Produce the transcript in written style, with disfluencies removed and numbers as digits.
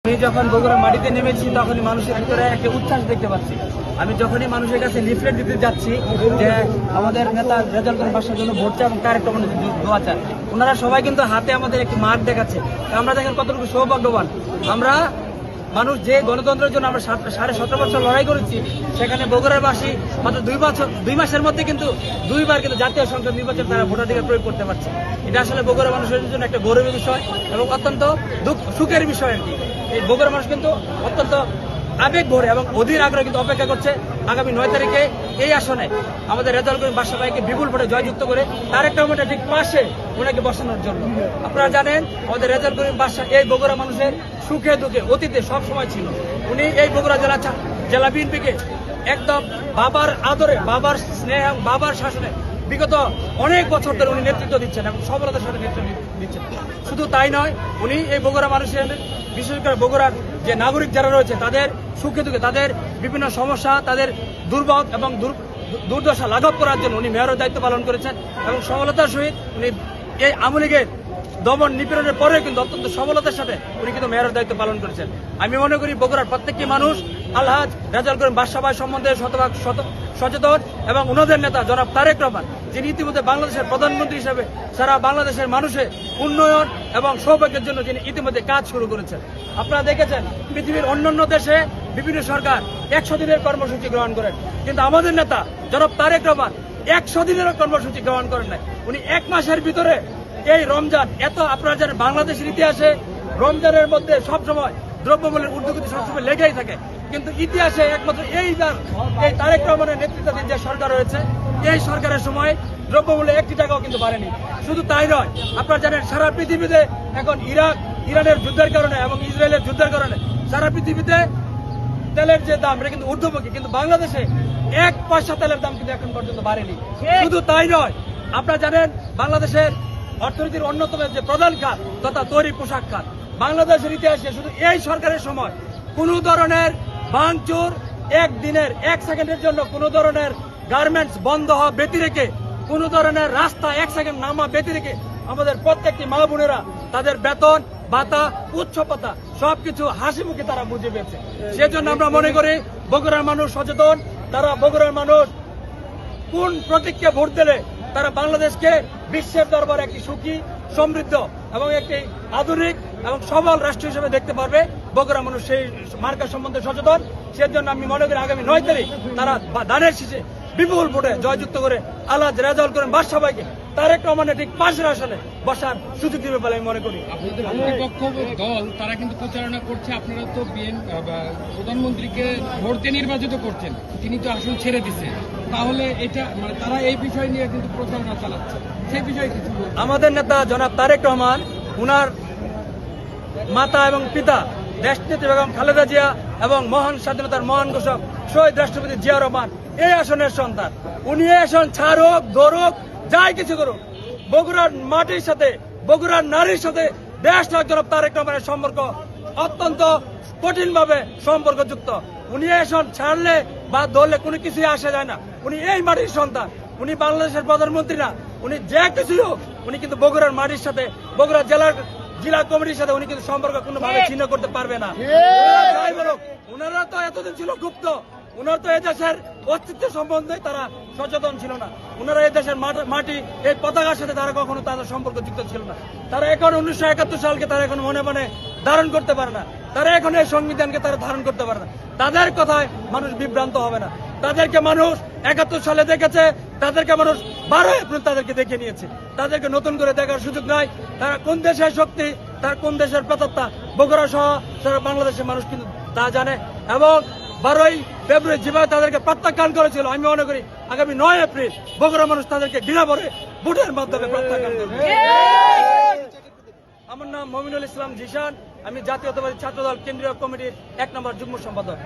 আমি যখন বগুড়ার মাটিতে নেমেছি তখনই মানুষের ভিতরে একটা উচ্ছ্বাস দেখতে পাচ্ছি। আমি যখনই মানুষের কাছে লিফলেট দিতে যাচ্ছি যে আমাদের নেতা রেজাউল করিম বাদশার জন্য ভোট চান এবং তারেক রহমানের দোয়া চান, ওনারা সবাই কিন্তু হাতে আমাদের একটি মার্ক দেখাচ্ছে। আমরা দেখেন কতটুকু সৌভাগ্যবান আমরা মানুষ, যে গণতন্ত্রের জন্য আমরা 17.5 বছর লড়াই করেছি, সেখানে বগুড়ারবাসী মাত্র 2 মাসের মধ্যে কিন্তু 2বার কিন্তু জাতীয় সংসদ নির্বাচন তারা ভোটাধিকার প্রয়োগ করতে পারছে। এটা আসলে বগুড়া মানুষের জন্য একটা গৌরবের বিষয় এবং অত্যন্ত সুখের বিষয় আর কি। এই বগুড়া মানুষ কিন্তু অত্যন্ত আবেগ ভরে এবং অধীর আগ্রহে কিন্তু অপেক্ষা করছে আগামী 9 তারিখে এই আসনে আমাদের রেজাউল করিম বাদশা ভাইকে বিপুল ভোটে জয়যুক্ত করে তারেক রহমানের ঠিক পাশে ওনাকে বসানোর জন্য। আপনারা জানেন আমাদের রেজাউল করিম বাদশা এই বগুড়া মানুষের সুখে দুঃখে অতীতে সব সময় ছিল। উনি এই বগুড়া জেলা বিএনপিকে একদম বাবার আদরে, বাবার স্নেহ, বাবার শাসনে বিগত অনেক বছর ধরে উনি নেতৃত্ব দিচ্ছেন এবং সফলতার সাথে নেতৃত্ব দিচ্ছেন। শুধু তাই নয়, উনি এই বগুড়া মানুষের, বিশেষ করে বগুড়ার যে নাগরিক যারা রয়েছে তাদের সুখে দুঃখে, তাদের বিভিন্ন সমস্যা, তাদের দুর্ভোগ এবং দুর্দশা লাঘব করার জন্য উনি মেয়রের দায়িত্ব পালন করেছেন এবং সফলতার সহিত উনি এই আওয়ামী লীগের দমন নিপীড়নের পরে কিন্তু অত্যন্ত সফলতার সাথে উনি কিন্তু মেয়রের দায়িত্ব পালন করেছেন। আমি মনে করি বগুড়ার প্রত্যেকটি মানুষ আলহাজ রেজাউল করিম বাদশা ভাই সম্বন্ধে শতভাগ সচেতন এবং ওনাদের নেতা জনাব তারেক রহমান, যিনি ইতিমধ্যে বাংলাদেশের প্রধানমন্ত্রী হিসেবে সারা বাংলাদেশের মানুষের উন্নয়ন এবং সৌভাগ্যের জন্য যিনি ইতিমধ্যে কাজ শুরু করেছেন। আপনারা দেখেছেন পৃথিবীর অন্যান্য দেশে বিভিন্ন সরকার 100 দিনের কর্মসূচি গ্রহণ করেন, কিন্তু আমাদের নেতা জনাব তারেক রহমান 100 দিনেরও কর্মসূচি গ্রহণ করেন নাই। উনি 1 মাসের ভিতরে এই রমজান, আপনারা জানেন বাংলাদেশের ইতিহাসে রমজানের মধ্যে সবসময় দ্রব্যমূল্যের ঊর্ধ্বগতি সবসময় লেগেই থাকে, কিন্তু ইতিহাসে একমাত্র এই তারেক রহমানের নেতৃত্বাধীন যে সরকার রয়েছে এই সরকারের সময় দ্রব্যমূল্য 1 টাকাও কিন্তু বাড়েনি। শুধু তাই নয়, আপনারা জানেন সারা পৃথিবীতে এখন ইরানের যুদ্ধের কারণে এবং ইসরায়েলের যুদ্ধের কারণে সারা পৃথিবীতে তেলের যে দাম এটা কিন্তু ঊর্ধ্বমুখী, কিন্তু বাংলাদেশে 1 পয়সা তেলের দাম কিন্তু এখন পর্যন্ত বাড়েনি। শুধু তাই নয়, আপনারা জানেন বাংলাদেশের অর্থনীতির অন্যতম যে প্রধান খাত তথা তৈরি পোশাক খাত, বাংলাদেশের ইতিহাসে শুধু এই সরকারের সময় কোন ধরনের ভাঙচুর, 1 দিনের 1 সেকেন্ডের জন্য কোন ধরনের গার্মেন্টস বন্ধ হওয়া ব্যতি রেখে, কোন ধরনের রাস্তা 1 সেকেন্ড নামা ব্যতি রেখে আমাদের প্রত্যেকটি মা বোনেরা তাদের বেতন ভাতা উচ্চপাতা সবকিছু হাসি মুখে তারা বুঝে পেয়েছে। সেজন্য আমরা মনে করি বগুড়ার মানুষ সচেতন। তারা বগুড়ার মানুষ কোন প্রতীককে ভোট দিলে তারা বাংলাদেশকে বিশ্বের দরবারে একটি সুখী, সমৃদ্ধ এবং একটি আধুনিক এবং সবল রাষ্ট্র হিসেবে দেখতে পারবে। বগুড়া মানুষ সেই মার্কা সম্বন্ধে সচেতন। সেজন্য আমি মনে করি আগামী 9 তারিখ তারা ধানের শীষে বিপুল ভোটে জয়যুক্ত করে আলহাজ রেজাউল করিম বাদশা ভাইকে তারেক রহমানের ঠিক পাশের আসনে বসার সুযোগ দিবে বলে আমি মনে করি। প্রতিপক্ষ দল তারা কিন্তু প্রচারণা করছে, আপনারা তো প্রধানমন্ত্রীকে ভোট দিয়ে নির্বাচিত করছেন, তিনি তো আসন ছেড়ে দিচ্ছেন, তাহলে এটা মানে তারা এই বিষয় নিয়ে কিন্তু প্রচারণা চালাচ্ছে, সেই বিষয়ে কিছু আমাদের নেতা জনাব তারেক রহমান, উনার মাতা এবং পিতা দেশনেত্রী বেগম খালেদা জিয়া এবং মহান স্বাধীনতার মহান ঘোষক শহীদ রাষ্ট্রপতি জিয়া রহমান এই আসনের সন্তান। উনি এই আসন ছাড়ুক, ধরুক, যাই কিছু করুক, বগুড়ার মাটির সাথে, বগুড়ার নারীর সাথে দেশ নায়ক জনাব তারেক রহমানের সম্পর্ক অত্যন্ত কঠিনভাবে সম্পর্কযুক্ত। উনি এই আসন ছাড়লে বা ধরলে কোনো কিছুই আসা যায় না। উনি এই মাটির সন্তান, উনি বাংলাদেশের প্রধানমন্ত্রী না, উনি যে কিছুই হোক, উনি কিন্তু বগুড়ার মাটির সাথে, বগুড়া জেলা কমিটির সাথে উনি কিন্তু সম্পর্ক কোনোভাবে ছিন্ন করতে পারবে না। যাই বলুক, ওনারা তো এতদিন ছিল গুপ্ত, ওনার তো এই দেশের অস্তিত্ব সম্বন্ধে তারা সচেতন ছিল না। ওনারা এই দেশের মাটি, এই পতাকার সাথে তারা কখনো তাদের সম্পর্ক যুক্ত ছিল না। তারা এখন 1971 সালকে তারা এখন মনে মনে ধারণ করতে পারে না, তারা এখন এই সংবিধানকে তারা ধারণ করতে পারে না। তাদের কথায় মানুষ বিভ্রান্ত হবে না। তাদেরকে মানুষ 71 সালে দেখেছে, তাদেরকে মানুষ 12 এপ্রিল তাদেরকে দেখে নিয়েছে। তাদেরকে নতুন করে দেখার সুযোগ নাই। তারা কোন দেশের শক্তি, তার কোন দেশের প্রেতাত্মা, বগুড়া সহ সারা বাংলাদেশের মানুষ কিন্তু তা জানে এবং 12ই ফেব্রুয়ারি যেভাবে তাদেরকে প্রত্যাখ্যান করেছিল, আমি মনে করি আগামী 9 এপ্রিল বগুড়া মানুষ তাদেরকে ঘৃণা করে ভোটের মাধ্যমে প্রত্যাখ্যান করবে। আমার নাম মমিনুল ইসলাম জিশান, আমি জাতীয়তাবাদী ছাত্রদল কেন্দ্রীয় কমিটির 1 নম্বর যুগ্ম সম্পাদক।